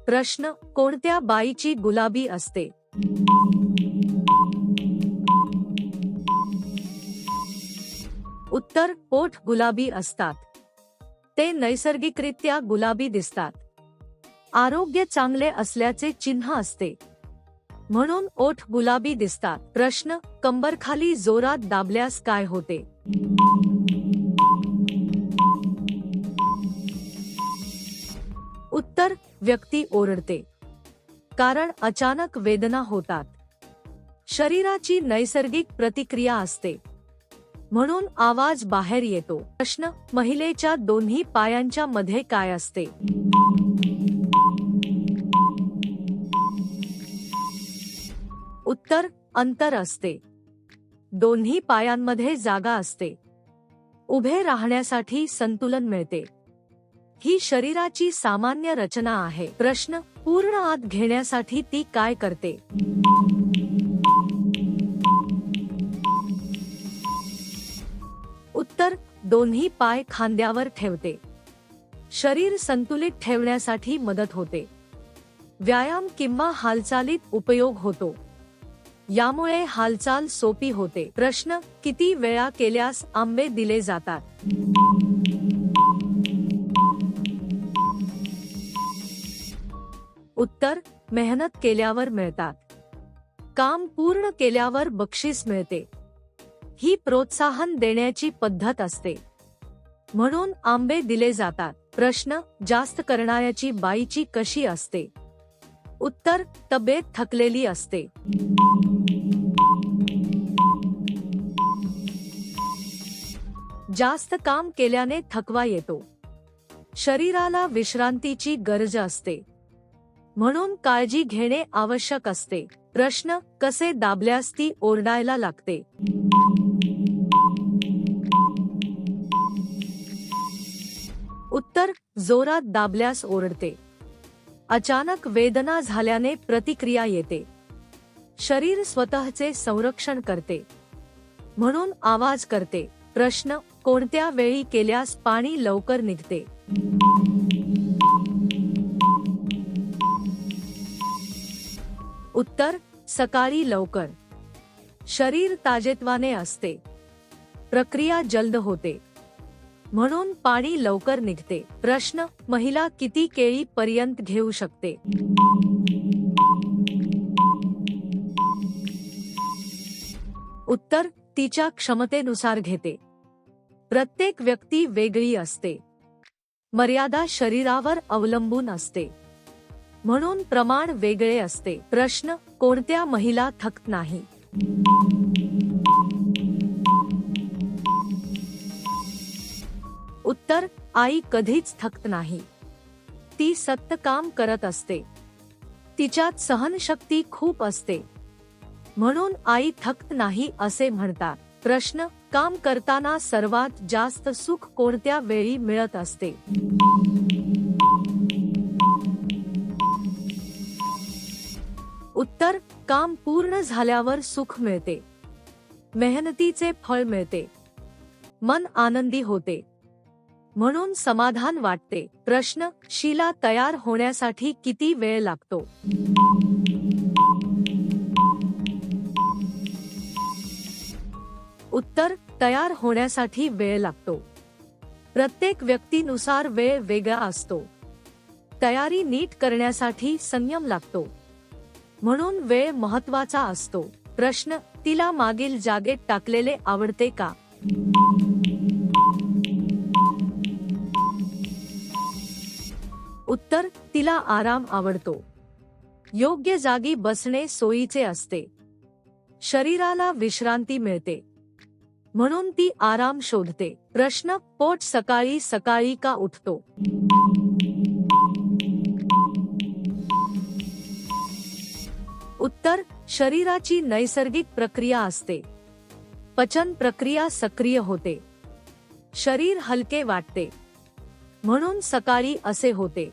प्रश्न: कोणत्या बाईची गुलाबी असते? उत्तर: ओठ गुलाबी असतात. ते नैसर्गिकरित्या गुलाबी दिसतात. आरोग्य चांगले असल्याचे चिन्ह असते, म्हणून ओठ गुलाबी दिसतात. प्रश्न: कंबरखाली जोरात दाबल्यास काय होते? उत्तर: व्यक्ती ओरडते, कारण अचानक वेदना होतात. शरीराची नैसर्गिक प्रतिक्रिया असते, म्हणून आवाज बाहेर येतो. प्रश्न: महिलेच्या दोन्ही पायांच्या मध्ये काय असते? उत्तर: अंतर असते. दोन्ही पायांमध्ये जागा असते. उभे राहण्यासाठी संतुलन मिळते. ही शरीराची सामान्य रचना आहे. प्रश्न: पूर्ण आत घेण्यासाठी ती काय करते? उत्तर: दोन्ही पाय खांद्यावर ठेवते. शरीर संतुलित ठेवण्यासाठी मदत होते. व्यायाम किंवा हालचालीत उपयोग होतो. यामुळे हालचाल सोपी होते. प्रश्न: किती वेळा केल्यास आंबे दिले जातात? उत्तर: मेहनत केल्यावर मिळतात. काम पूर्ण केल्यावर बक्षीस मिळते. ही प्रोत्साहन देण्याची पद्धत असते, म्हणून आंबे दिले जातात. प्रश्न: जास्त करणाऱ्याची बाईची कशी असते? उत्तर: तब्येत थकलेली असते. जास्त काम केल्याने थकवा येतो. शरीराला विश्रांतीची गरज असते, म्हणून काळजी घेणे आवश्यक असते. प्रश्न: कसे दाबल्यास ती ओरडायला लागते? उत्तर: जोरात दाबल्यास ओरडते. अचानक वेदना झाल्याने प्रतिक्रिया येते. शरीर स्वतःचे संरक्षण करते, म्हणून आवाज करते. प्रश्न: कोणत्या वेळी केल्यास पाणी लवकर निघते? उत्तर: सकाळी लवकर. शरीर ताजेतवाने असते. प्रक्रिया जलद होते, म्हणून पाणी लवकर निघते. प्रश्न: महिला किती केळी पर्यंत घेऊ शकते? उत्तर: तिच्या क्षमतेनुसार घेते. प्रत्येक व्यक्ती वेगळी असते. मर्यादा शरीरावर अवलंबून असते, म्हणून प्रमाण वेगळे असते. प्रश्न: कोणत्या महिला थकत नाही? उत्तर: आई कधीच थकत नाही. ती सतत काम करत असते. तिच्यात सहनशक्ती खूप असते, म्हणून आई थकत नाही असे म्हणतात. प्रश्न: काम करताना सर्वात जास्त सुख कोणत्या वेळी मिळत असते? उत्तर: काम पूर्ण झाल्यावर सुख मिळते. मेहनतीचे फळ मिळते. मन आनंदी होते, म्हणून समाधान वाटते. प्रश्न: शिला तयार होण्यासाठी किती वेळ लागतो? उत्तर: तयार होण्यासाठी वेळ लागतो. प्रत्येक व्यक्तीनुसार वेळ वेगळा असतो. तयारी नीट करण्यासाठी संयम लागतो, म्हणून वेळ महत्त्वाचा असतो. प्रश्न: तिला मागील जागेत टाकलेले आवडते का? उत्तर: तिला आराम आवडतो. योग्य जागी बसणे सोयीचे असते. शरीराला विश्रांती मिळते, म्हणून ती आराम शोधते. प्रश्न: पोट सकाळी सकाळी का उठतो? उत्तर: शरीराची नैसर्गिक प्रक्रिया असते. पचन प्रक्रिया सक्रिय होते. शरीर हलके वाटते, म्हणून सकाळी असे होते.